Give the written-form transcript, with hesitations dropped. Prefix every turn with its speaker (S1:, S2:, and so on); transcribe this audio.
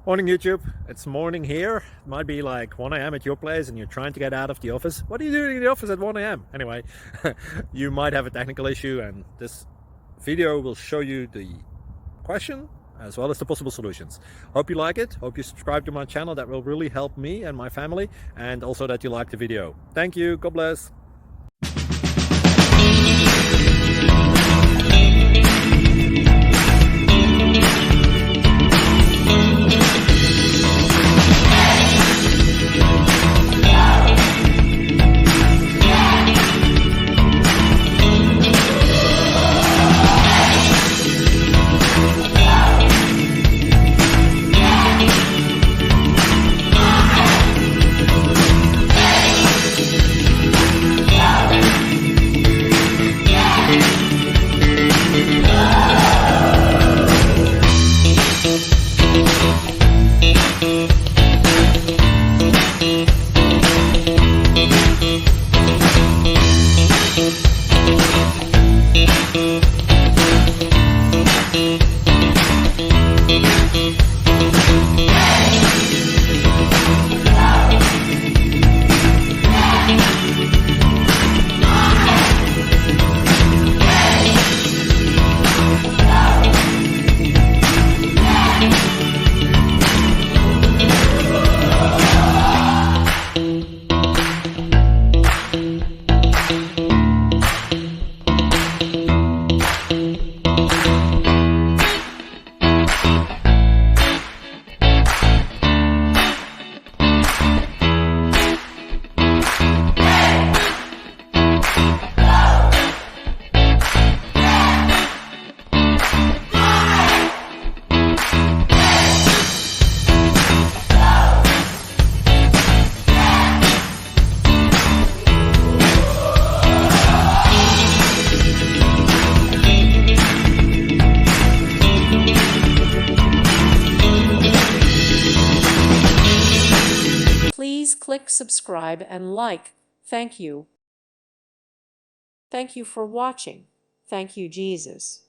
S1: Morning YouTube, it's morning here. It might be like 1 a.m. at your place and you're trying to get out of the office. What are you doing in the office at 1 a.m.? Anyway, you might have a technical issue and this video will show you the question as well as the possible solutions. Hope you like it, hope you subscribe to my channel. That will really help me and my family, and also that you like the video. Thank you, God bless.
S2: Please click subscribe and like. Thank you. Thank you for watching. Thank you, Jesus.